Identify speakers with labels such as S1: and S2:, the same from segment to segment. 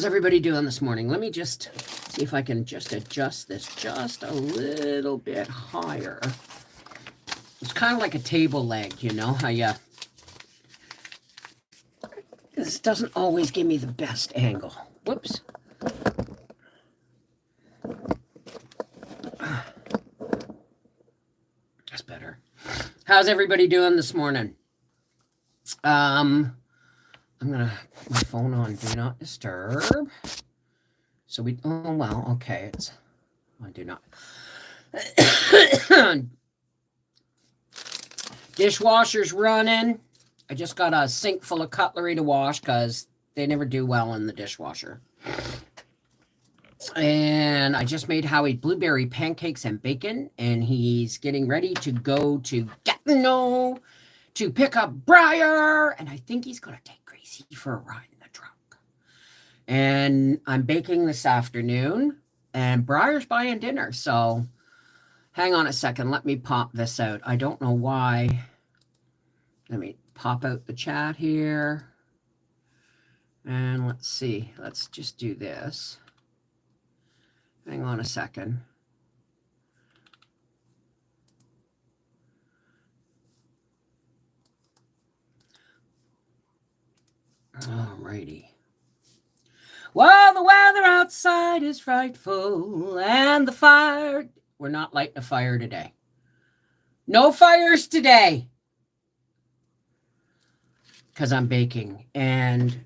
S1: everybody doing this morning? Let me just see if I can just adjust this just a little bit higher. It's kind of like a table leg, you know, how you... This doesn't always give me the best angle. Whoops. That's better. How's everybody doing this morning? I'm gonna put my phone on do not disturb. So we, oh well, okay, it's, I do not. Dishwasher's running. I just got a sink full of cutlery to wash because they never do well in the dishwasher. And I just made Howie blueberry pancakes and bacon, and he's getting ready to go to Gatineau to pick up Briar, and I think he's going to take Gracie for a ride in the truck. And I'm baking this afternoon, and Briar's buying dinner, so hang on a second. Let me pop this out. I don't know why. Let me pop out the chat here. And let's see. Let's just do this. Hang on a second. Alrighty. Well, the weather outside is frightful, and the fire... We're not lighting a fire today. No fires today. Because I'm baking. And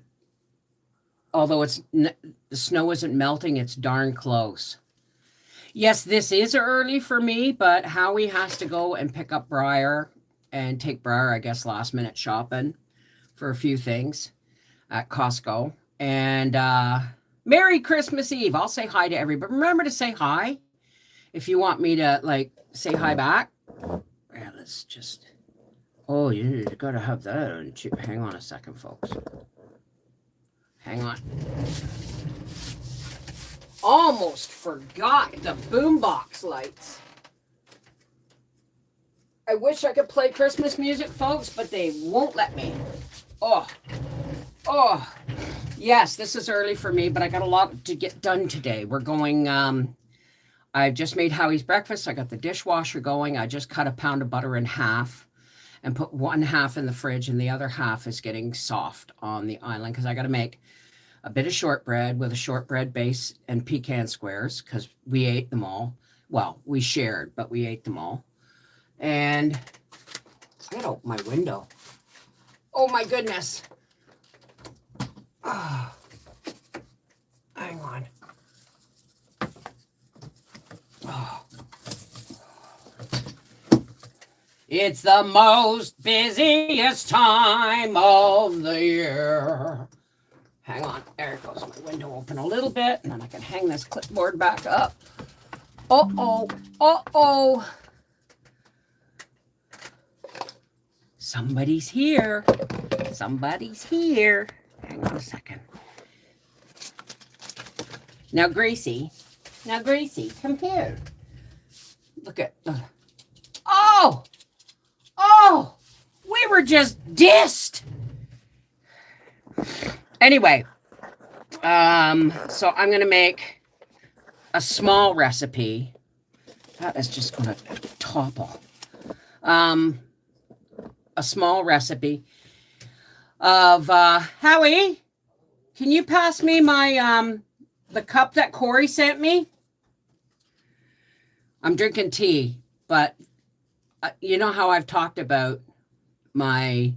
S1: although the snow isn't melting, it's darn close. Yes, this is early for me, but Howie has to go and pick up Briar and take Briar, I guess, last minute shopping for a few things at Costco. And Merry Christmas Eve. I'll say hi to everybody. Remember to say hi if you want me to, like, say hi back. Yeah, let's just... Oh, you got to have that on. Hang on a second, folks. Hang on. Almost forgot the boombox lights. I wish I could play Christmas music, folks, but they won't let me. Oh. Yes, this is early for me, but I got a lot to get done today. We're going, I just made Howie's breakfast. I got the dishwasher going. I just cut a pound of butter in half and put one half in the fridge, and the other half is getting soft on the island because I got to make a bit of shortbread with a shortbread base and pecan squares because we ate them all. Well, we shared, but we ate them all. And I gotta open my window. Oh my goodness. Oh, hang on. Oh. It's the most busiest time of the year. Hang on. There it goes. My window open a little bit, and then I can hang this clipboard back up. Uh-oh. Uh-oh. Somebody's here. Somebody's here. Hang on a second. Now, Gracie, come here. Look at... Oh! Oh! We were just dissed! Anyway, so I'm going to make a small recipe. That is just going to topple. A small recipe of, Howie, can you pass me my, the cup that Corey sent me? I'm drinking tea, but you know how I've talked about my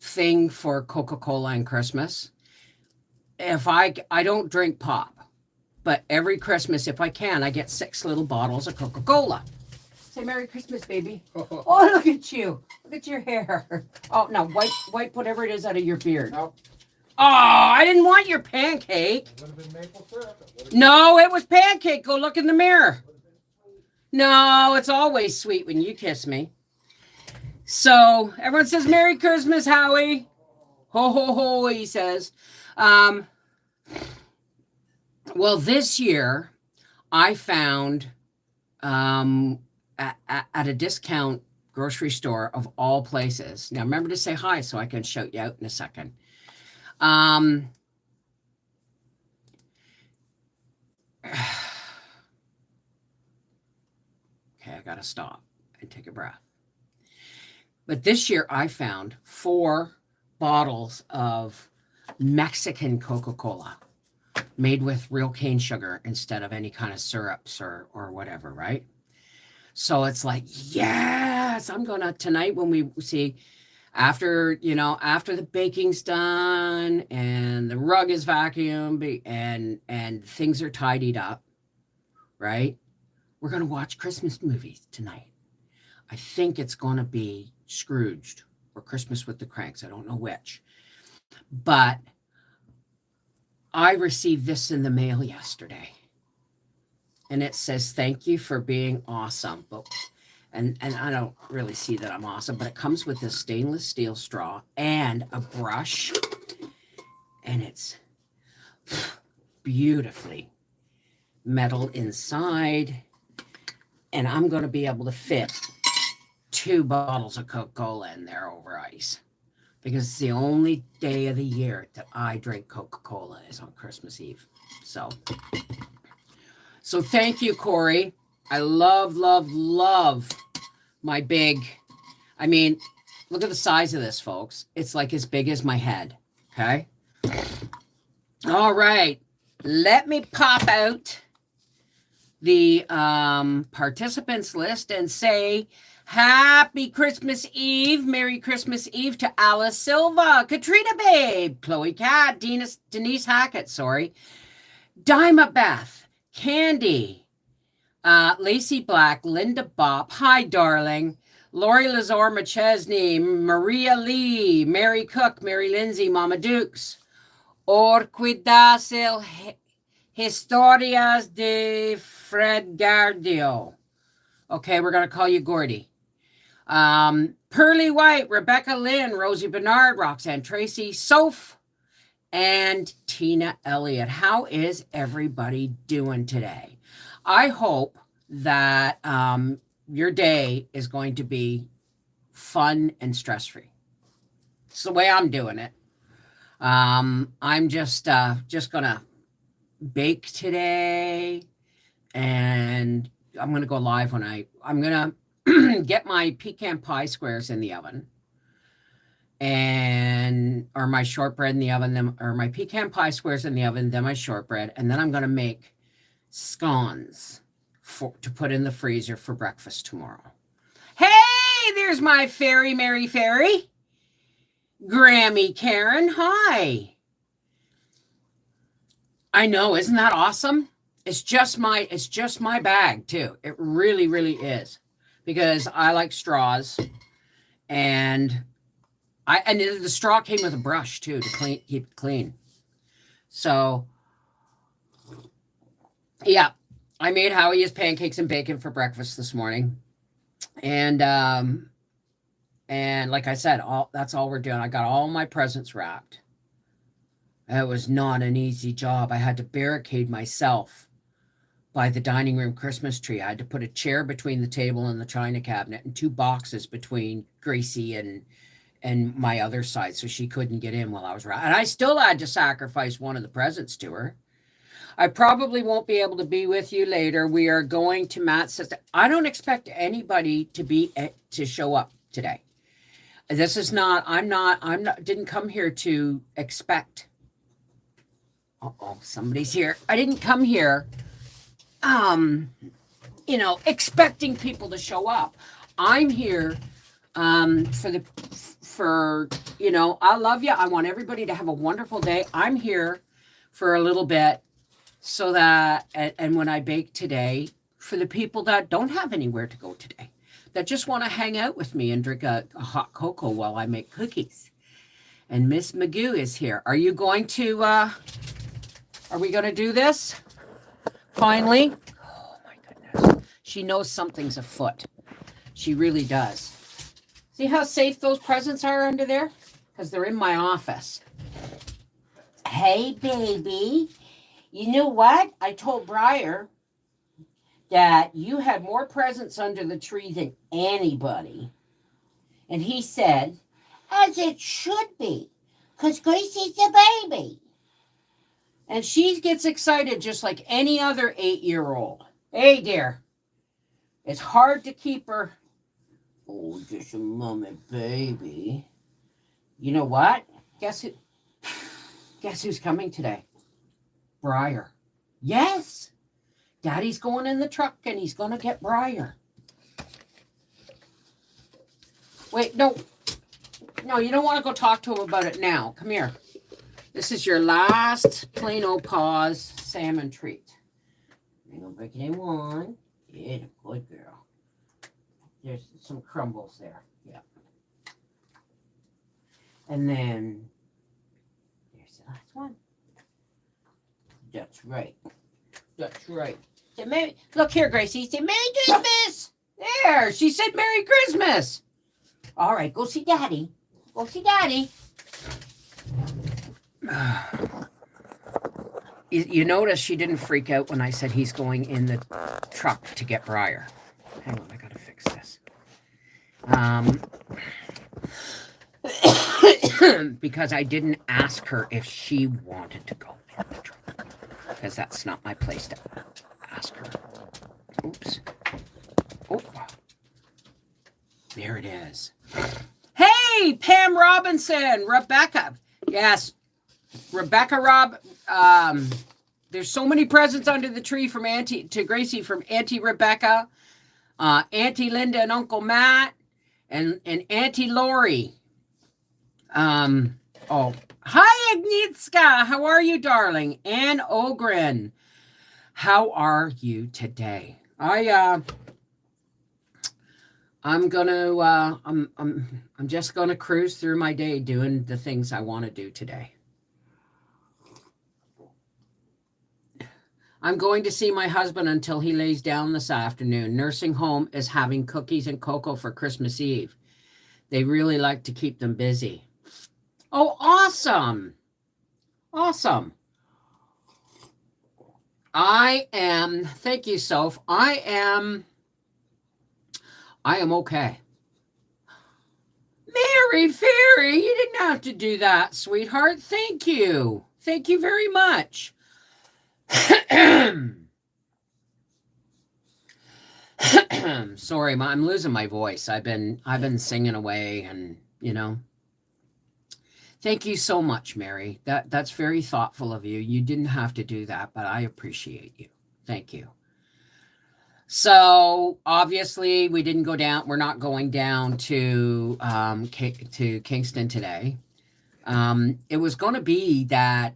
S1: thing for Coca-Cola and Christmas? If I don't drink pop, but every Christmas, if I can, I get 6 little bottles of Coca-Cola. Say Merry Christmas, baby. Oh, look at you. Look at your hair. Oh, no, wipe whatever it is out of your beard.
S2: Nope.
S1: Oh, I didn't want your pancake.
S2: It would have been maple syrup.
S1: No, it was pancake. Go look in the mirror. No, it's always sweet when you kiss me. So everyone says Merry Christmas, Howie. Ho, ho, ho, he says. Well, this year I found at a discount grocery store of all places. Now remember to say hi so I can shout you out in a second. I got to stop and take a breath. But this year I found 4 bottles of Mexican Coca-Cola made with real cane sugar instead of any kind of syrups or whatever, right? So it's like, yes, I'm going to tonight when we see after the baking's done and the rug is vacuumed and things are tidied up, right? We're going to watch Christmas movies tonight. I think it's going to be Scrooged or Christmas with the Cranks. I don't know which. But I received this in the mail yesterday. And it says, thank you for being awesome. And I don't really see that I'm awesome, but it comes with this stainless steel straw and a brush. And it's beautifully metal inside. And I'm going to be able to fit 2 bottles of Coca-Cola in there over ice. Because it's the only day of the year that I drink Coca-Cola is on Christmas Eve. So thank you, Corey. I love my big, I mean, look at the size of this, folks. It's like as big as my head, okay? All right. Let me pop out the participants list and say, Happy Christmas Eve. Merry Christmas Eve to Alice Silva, Katrina Babe, Chloe Cat, Denise Hackett, Dima Beth, Candy, Lacey Black, Linda Bopp, hi darling, Lori Lazor McChesney, Maria Lee, Mary Cook, Mary Lindsay, Mama Dukes, Orquidas Historias de Fred Gardio. Okay, we're going to call you Gordy. Pearly White, Rebecca Lynn, Rosie Bernard, Roxanne Tracy, Soph, and Tina Elliott. How is everybody doing today? I hope that your day is going to be fun and stress-free. It's the way I'm doing it. I'm just gonna bake today, and I'm gonna go live when I'm gonna get my pecan pie squares in the oven, or my shortbread in the oven, or my pecan pie squares in the oven, then my shortbread, and then I'm gonna make scones to put in the freezer for breakfast tomorrow. Hey, there's my fairy, Mary Fairy. Grammy Karen, hi. I know, isn't that awesome? It's just my bag too. It really, really is. Because I like straws, and the straw came with a brush too to keep it clean. So yeah, I made Howie his pancakes and bacon for breakfast this morning. And like I said, that's all we're doing. I got all my presents wrapped. It was not an easy job. I had to barricade myself by the dining room Christmas tree. I had to put a chair between the table and the china cabinet and 2 boxes between Gracie and my other side, so she couldn't get in while I was wrapping. And I still had to sacrifice one of the presents to her. I probably won't be able to be with you later. We are going to Matt's sister. I don't expect anybody to show up today. This is not, didn't come here to expect. Uh-oh, somebody's here. I didn't come here, expecting people to show up. I'm here I love you. I want everybody to have a wonderful day. I'm here for a little bit so that, and when I bake today, for the people that don't have anywhere to go today, that just want to hang out with me and drink a hot cocoa while I make cookies. And Miss Magoo is here. Are you going to, are we going to do this? Finally? Oh my goodness. She knows something's afoot. She really does. See how safe those presents are under there? Because they're in my office. Hey, baby. You know what? I told Briar that you had more presents under the tree than anybody. And he said, as it should be, because Gracie's a baby. And she gets excited just like any other 8-year-old. Hey, dear. It's hard to keep her. Oh, just a moment, baby. You know what? Guess who? Guess who's coming today? Briar. Yes. Daddy's going in the truck and he's going to get Briar. Wait, no. No, you don't want to go talk to him about it now. Come here. This is your last plain old paws salmon treat. I'm going to break it in one. Yeah, good girl. There's some crumbles there. Yeah. And then there's the last one. That's right. That's right. Say Merry, look here, Gracie. Say Merry Christmas. There. She said Merry Christmas. All right, go see Daddy. Go see Daddy. You notice she didn't freak out when I said he's going in the truck to get Briar. Hang on, I gotta fix this. Because I didn't ask her if she wanted to go in the truck. Because that's not my place to ask her. Oops. Oh. There it is. Hey, Pam Robinson, Rebecca. Yes, Rebecca there's so many presents under the tree from Auntie to Gracie, from Auntie Rebecca, Auntie Linda and Uncle Matt, and Auntie Lori. Oh, hi Agnieszka. How are you, darling? Ann Ogren. How are you today? I'm just gonna cruise through my day doing the things I want to do today. I'm going to see my husband until he lays down this afternoon. Nursing home is having cookies and cocoa for Christmas Eve. They really like to keep them busy. Oh, awesome. Awesome. Thank you, Soph. I am okay. Mary Fairy, you didn't have to do that, sweetheart. Thank you. Thank you very much. Sorry, I'm losing my voice. I've been singing away, and thank you so much, Mary. That's very thoughtful of you. You didn't have to do that, but I appreciate you. Thank you. So obviously we didn't go down. We're not going down to Kingston today. It was going to be that.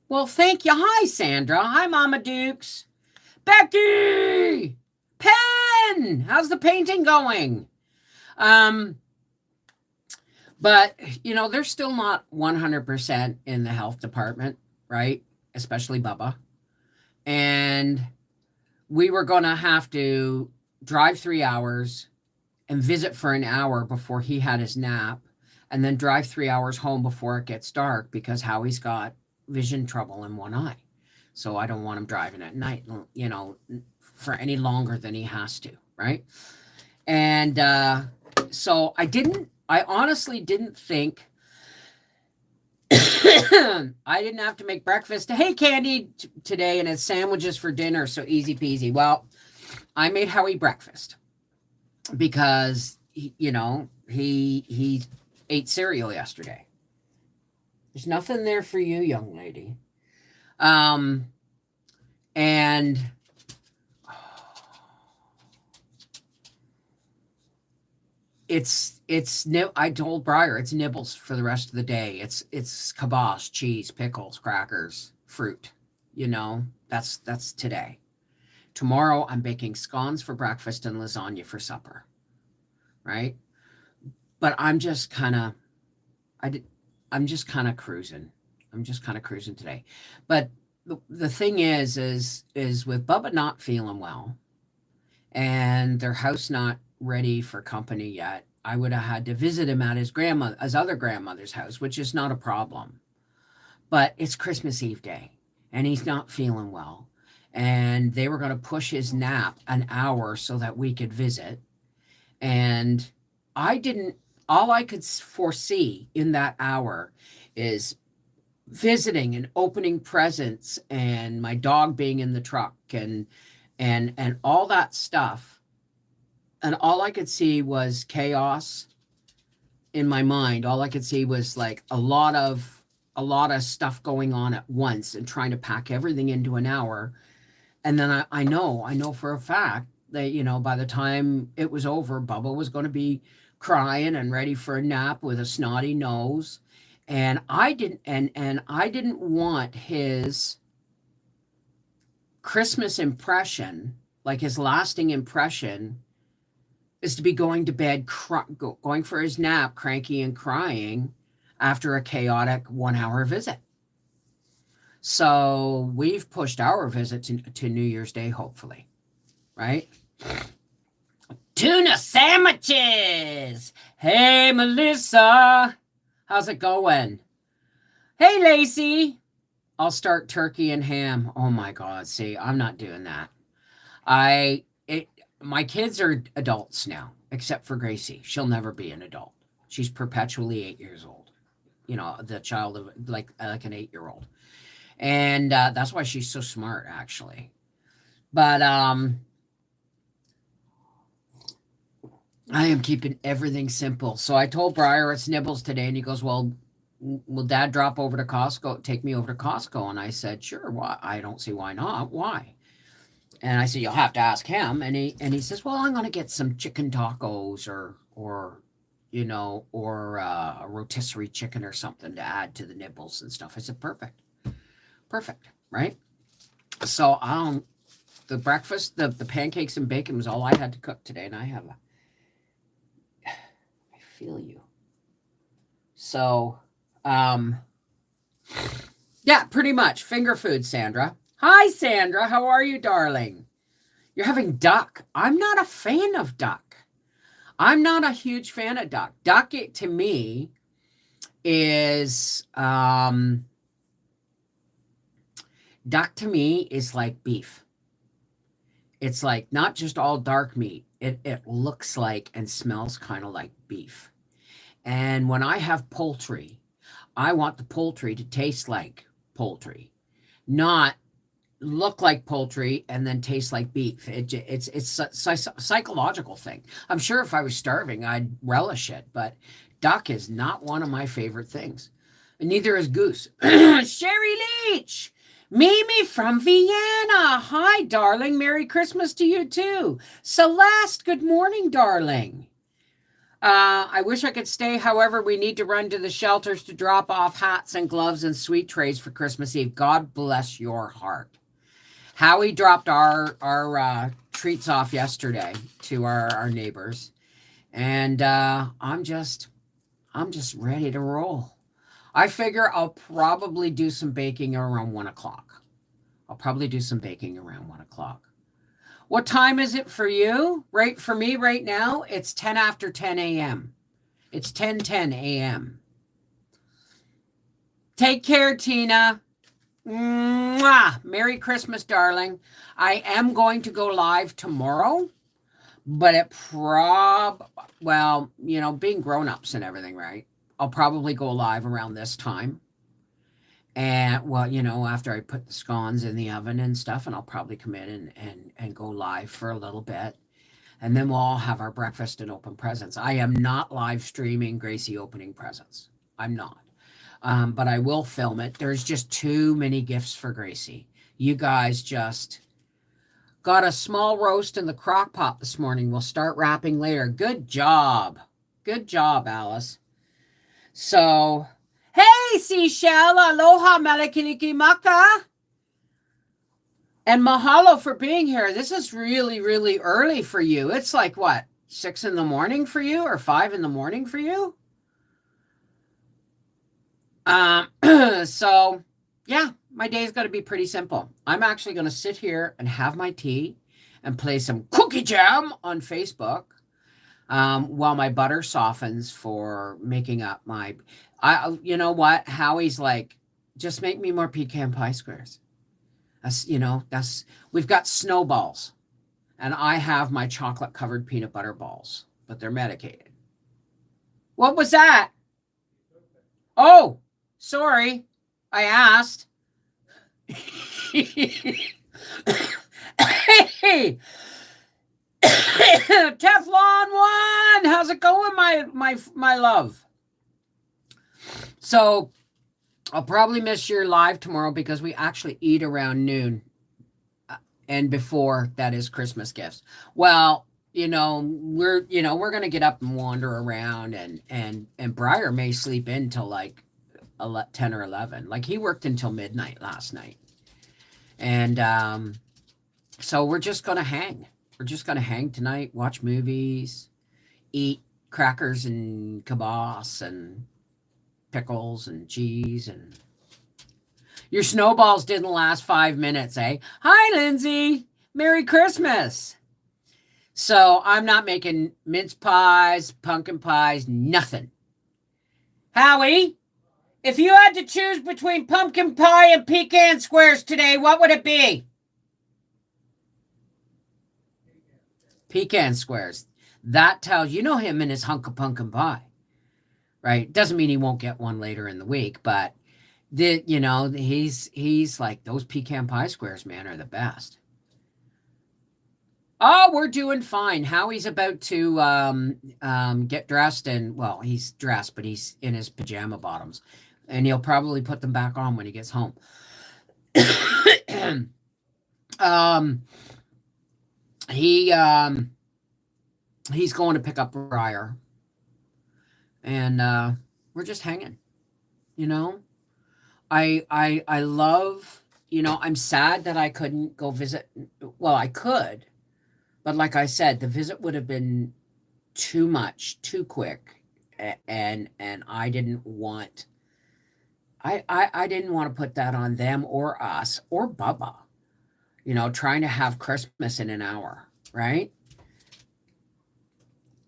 S1: Well, thank you. Hi, Sandra. Hi, Mama Dukes. Becky! Pen! How's the painting going? But, they're still not 100% in the health department, right? Especially Bubba. And we were going to have to drive 3 hours and visit for an hour before he had his nap, and then drive 3 hours home before it gets dark, because Howie's got vision trouble in one eye. So I don't want him driving at night, for any longer than he has to, right? And so I honestly didn't think I didn't have to make breakfast. Hey, Candy, today, and it's sandwiches for dinner, so easy peasy. Well, I made Howie breakfast because he ate cereal yesterday. There's nothing there for you, young lady. And I told Briar it's nibbles for the rest of the day. It's kibosh, cheese, pickles, crackers, fruit. That's today. Tomorrow I'm baking scones for breakfast and lasagna for supper. Right? But I'm just kind of cruising. I'm just kind of cruising today. But the thing is with Bubba not feeling well and their house not ready for company yet, I would have had to visit him at his other grandmother's house, which is not a problem. But it's Christmas Eve day and he's not feeling well. And they were going to push his nap an hour so that we could visit. And all I could foresee in that hour is visiting and opening presents and my dog being in the truck and and all that stuff. And all I could see was chaos in my mind. All I could see was like a lot of stuff going on at once and trying to pack everything into an hour. And then I know for a fact that, by the time it was over, Bubba was going to be crying and ready for a nap with a snotty nose. And I didn't want his Christmas impression, like his lasting impression, is to be going to bed, going for his nap, cranky and crying after a chaotic 1 hour visit. So we've pushed our visit to New Year's Day, hopefully, right? Tuna sandwiches. Hey, Melissa. How's it going? Hey, Lacey. I'll start turkey and ham. Oh my God. See, I'm not doing that. My kids are adults now, except for Gracie. She'll never be an adult. She's perpetually 8 years old. The child of like an 8-year-old. And that's why she's so smart, actually. But I am keeping everything simple. So I told Briar it's nibbles today, and he goes, well, will Dad drop over to Costco, take me over to Costco? And I said, sure. Why? I don't see why not. Why? And I said, you'll have to ask him. And he says, well, I'm going to get some chicken tacos or a rotisserie chicken or something to add to the nibbles and stuff. I said, perfect, right? So the breakfast, the pancakes and bacon was all I had to cook today, and I feel you. So, yeah, pretty much finger food, Sandra. Hi, Sandra. How are you, darling? You're having duck. I'm not a fan of duck. I'm not a huge fan of duck. Duck, to me, is like beef. It's like not just all dark meat. It looks like and smells kind of like beef. And when I have poultry, I want the poultry to taste like poultry, not look like poultry and then taste like beef. It's a psychological thing. I'm sure if I was starving, I'd relish it, but duck is not one of my favorite things. And neither is goose. Sherry Leach, Mimi from Vienna. Hi, darling. Merry Christmas to you too. Celeste, good morning, darling. I wish I could stay. However, we need to run to the shelters to drop off hats and gloves and sweet trays for Christmas Eve. God bless your heart. Howie dropped our treats off yesterday to our neighbors, and I'm just ready to roll. I figure I'll probably do some baking around 1 o'clock. What time is it for you? Right, for me right now, it's 10 after 10 a.m. It's 10:10 a.m. Take care, Tina. Mwah! Merry Christmas, darling. I am going to go live tomorrow, but being grown-ups and everything, right? I'll probably go live around this time. And, after I put the scones in the oven and stuff, and I'll probably come in and go live for a little bit. And then we'll all have our breakfast and open presents. I am not live streaming Gracie opening presents. I'm not. But I will film it. There's just too many gifts for Gracie. You guys just got a small roast in the crock pot this morning. We'll start wrapping later. Good job. Good job, Alice. So, hey, Seashell. Aloha, Malakilikimaka. And mahalo for being here. This is really, really early for you. It's like, what, 6 in the morning for you or 5 in the morning for you? So, yeah, my day's going to be pretty simple. I'm actually going to sit here and have my tea and play some cookie jam on Facebook while my butter softens for making up you know what? Howie's like, just make me more pecan pie squares. We've got snowballs, and I have my chocolate covered peanut butter balls, but they're medicated. What was that? Oh, sorry. I asked. Hey, Teflon One, how's it going, my love? So I'll probably miss your live tomorrow because we actually eat around noon, and before that is Christmas gifts. Well, we're gonna get up and wander around, and Briar may sleep in till like 10 or 11. Like he worked until midnight last night, and so we're just gonna hang. We're just gonna hang tonight, watch movies, eat crackers and kibas and pickles and cheese. And your snowballs didn't last 5 minutes, eh? Hi, Lindsay. Merry Christmas. So I'm not making mince pies, pumpkin pies, nothing. Howie, if you had to choose between pumpkin pie and pecan squares today, what would it be? Pecan squares. That tells him and his hunk of pumpkin pie, right? Doesn't mean he won't get one later in the week, but he's like, those pecan pie squares, man, are the best. Oh, we're doing fine. Howie's about to get dressed, and well, he's dressed, but he's in his pajama bottoms, and he'll probably put them back on when he gets home. He's going to pick up Briar, and we're just hanging. I love. I'm sad that I couldn't go visit. Well, I could, but like I said, the visit would have been too much, too quick, and I didn't want. I didn't want to put that on them or us or Bubba. Trying to have Christmas in an hour, right?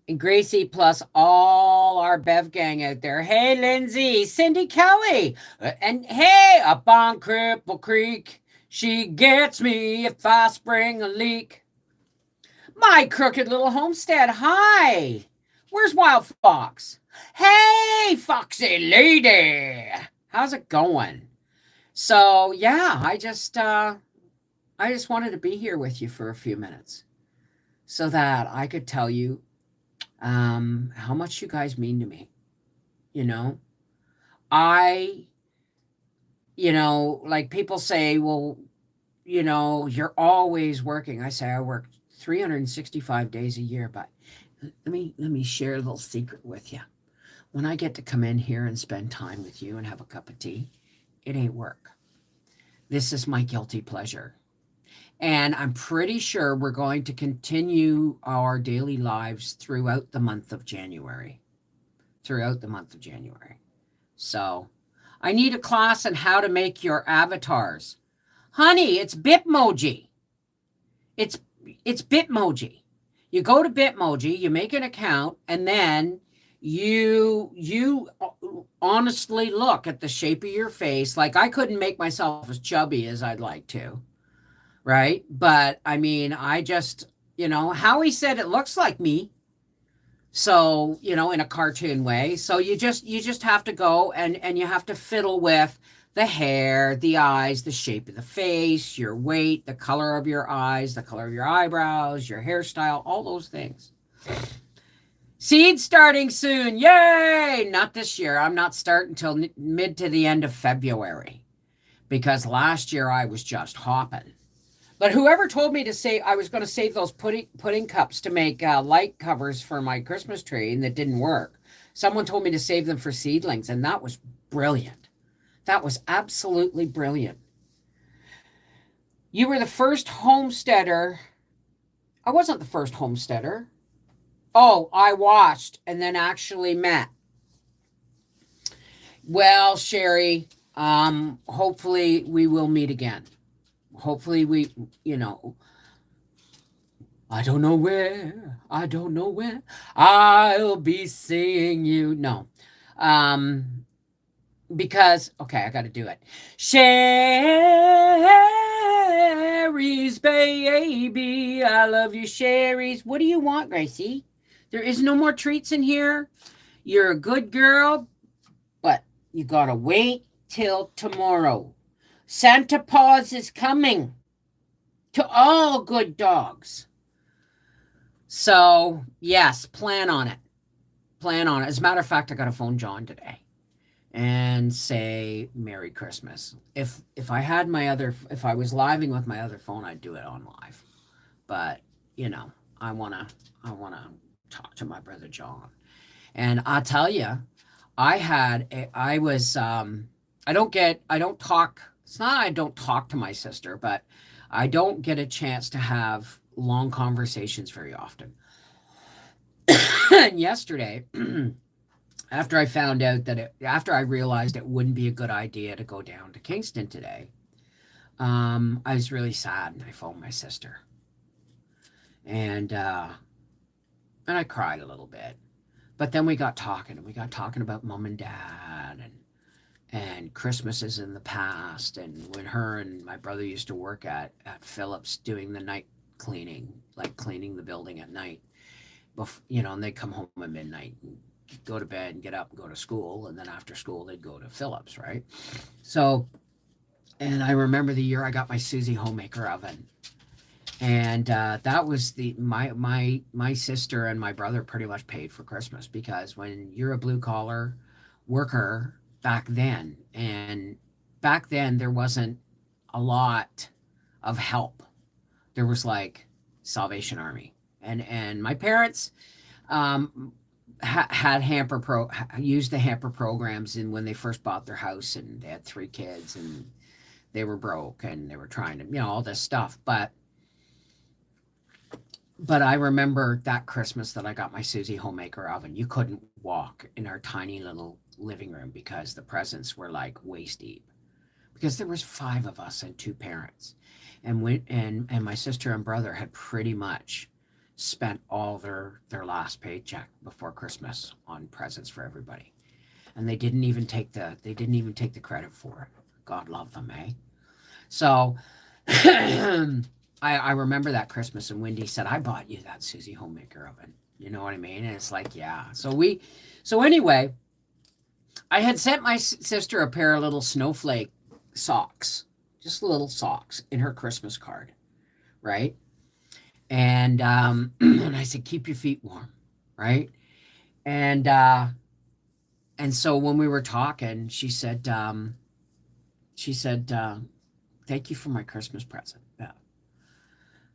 S1: And Gracie plus all our Bev gang out there. Hey, Lindsay, Cindy Kelly. And hey, up on Cripple Creek, she gets me if I spring a leak. My crooked little homestead, hi. Where's Wild Fox? Hey, Foxy lady. How's it going? So, yeah, I just wanted to be here with you for a few minutes so that I could tell you how much you guys mean to me. Like people say, well, you're always working. I say I work 365 days a year, but let me share a little secret with you. When I get to come in here and spend time with you and have a cup of tea, it ain't work. This is my guilty pleasure. And I'm pretty sure we're going to continue our daily lives throughout the month of January. So I need a class on how to make your avatars. Honey, it's Bitmoji. It's Bitmoji. You go to Bitmoji, you make an account, and then you honestly look at the shape of your face. Like I couldn't make myself as chubby as I'd like to. Right. But I mean, I just, Howie said it looks like me. So, in a cartoon way. So you just have to go and you have to fiddle with the hair, the eyes, the shape of the face, your weight, the color of your eyes, the color of your eyebrows, your hairstyle, all those things. Seed starting soon. Yay! Not this year. I'm not starting until mid to the end of February because last year I was just hopping. But whoever told me to say I was going to save those pudding cups to make light covers for my Christmas tree, and that didn't work. Someone told me to save them for seedlings, and that was brilliant. That was absolutely brilliant. You were the first homesteader. I wasn't the first homesteader. Oh, I watched and then actually met. Well, Sherry, hopefully we will meet again. Hopefully we, I don't know where I'll be seeing you. No. Because, okay, I got to do it. Sherry's baby. I love you, Sherry's. What do you want, Gracie? There is no more treats in here. You're a good girl, but you got to wait till tomorrow. Santa Claus is coming to all good dogs. So, yes, plan on it. Plan on it. As a matter of fact, I got to phone John today and say Merry Christmas. If I had my other, if I was living with my other phone, I'd do it on live. But you know, I wanna talk to my brother John, and I tell you, I was I don't talk. It's not I don't talk to my sister, but I don't get a chance to have long conversations very often. And yesterday, after I found out that after I realized it wouldn't be a good idea to go down to Kingston today, I was really sad, and I phoned my sister, and uh, and I cried a little bit. But then we got talking, and we got talking about mom and dad, and Christmases in the past, and when her and my brother used to work at Phillips doing the night cleaning, like cleaning the building at night. You know, and they'd come home at midnight and go to bed and get up and go to school, and then after school they'd go to Phillips, right? So, and I remember the year I got my Susie homemaker oven, and that was my sister and my brother pretty much paid for Christmas, because when you're a blue collar worker back then, and back then there wasn't a lot of help. There was like Salvation Army, and my parents had used the hamper programs, and when they first bought their house, and they had 3 kids, and they were broke, and they were trying to, all this stuff. But I remember that Christmas that I got my Susie homemaker oven. You couldn't walk in our tiny little living room because the presents were like waist deep, because there was 5 of us and 2 parents, and my sister and brother had pretty much spent all their last paycheck before Christmas on presents for everybody, and they didn't even take the credit for it. God love them, eh? So I remember that Christmas, and Wendy said, I bought you that Susie homemaker oven. You know what I mean? And it's like, yeah. So anyway, I had sent my sister a pair of little snowflake socks, just little socks, in her Christmas card, right? And and I said, keep your feet warm, right? And so when we were talking, she said, thank you for my Christmas present, Bev.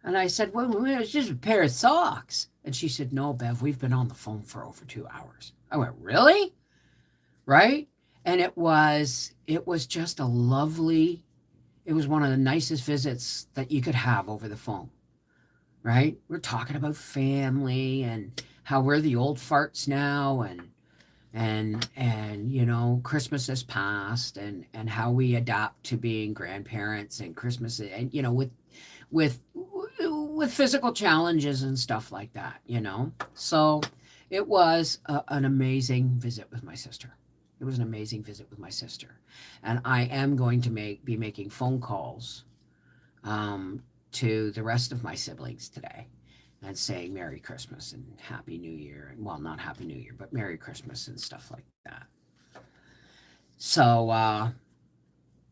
S1: And I said, well, it's just a pair of socks. And she said, no, Bev, we've been on the phone for over 2 hours. I went, really? Right? And it was just a lovely, it was one of the nicest visits that you could have over the phone, right? We're talking about family and how we're the old farts now, and Christmas has passed, and how we adapt to being grandparents, and Christmas, and with physical challenges and stuff like that. So it was an amazing visit with my sister. It was an amazing visit with my sister, and I am going to be making phone calls to the rest of my siblings today, and saying Merry Christmas and Happy New Year. Well, not Happy New Year, but Merry Christmas and stuff like that. So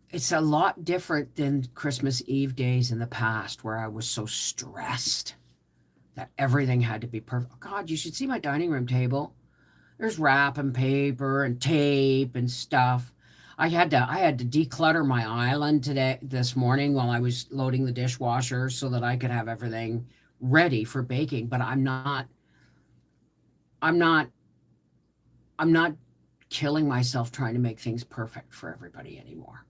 S1: it's a lot different than Christmas Eve days in the past, where I was so stressed that everything had to be perfect. Oh, God, you should see my dining room table. There's wrapping paper and tape and stuff. I had to declutter my island this morning while I was loading the dishwasher, so that I could have everything ready for baking. But I'm not killing myself trying to make things perfect for everybody anymore.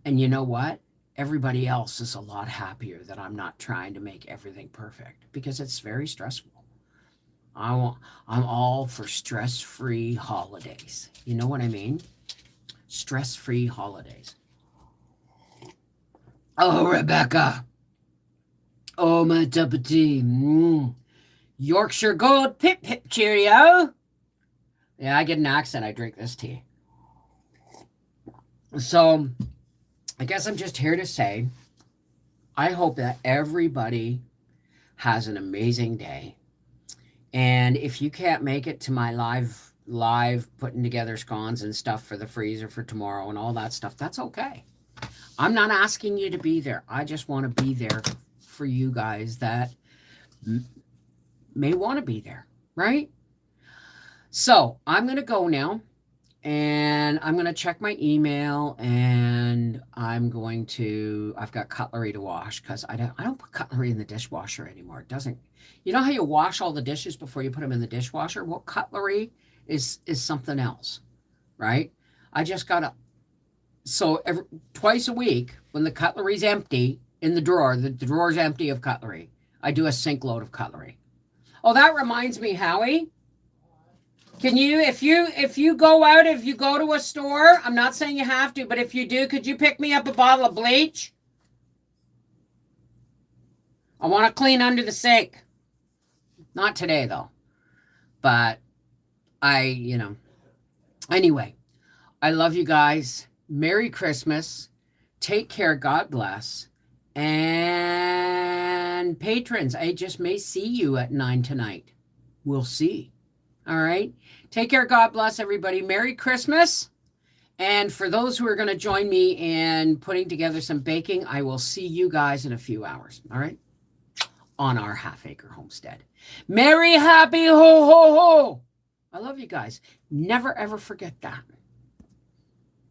S1: And you know what? Everybody else is a lot happier that I'm not trying to make everything perfect, because it's very stressful. I'm all for stress-free holidays. You know what I mean? Stress-free holidays. Oh, Rebecca. Oh, my cup of tea. Yorkshire Gold, pip pip cheerio. Yeah, I get an accent. I drink this tea. So I guess I'm just here to say, I hope that everybody has an amazing day. And if you can't make it to my live putting together scones and stuff for the freezer for tomorrow and all that stuff, that's okay. I'm not asking you to be there. I just want to be there for you guys that may want to be there, right? So I'm going to go now. And I'm going to check my email, and I've got cutlery to wash because I don't put cutlery in the dishwasher anymore. It doesn't, you know how you wash all the dishes before you put them in the dishwasher? Well, cutlery is something else, right? I just got to, so twice a week when the cutlery's empty in the drawer's empty of cutlery, I do a sink load of cutlery. Oh, that reminds me, Howie. Can you, if you go to a store, I'm not saying you have to, but if you do, could you pick me up a bottle of bleach? I want to clean under the sink. Not today, though. But anyway, I love you guys. Merry Christmas. Take care. God bless. And patrons, I just may see you at 9 tonight. We'll see. All right. Take care. God bless everybody. Merry Christmas. And for those who are going to join me in putting together some baking, I will see you guys in a few hours. All right. On our half-acre homestead. Merry, happy, ho, ho, ho. I love you guys. Never, ever forget that.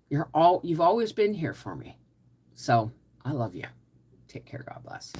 S1: You've always been here for me. So I love you. Take care. God bless.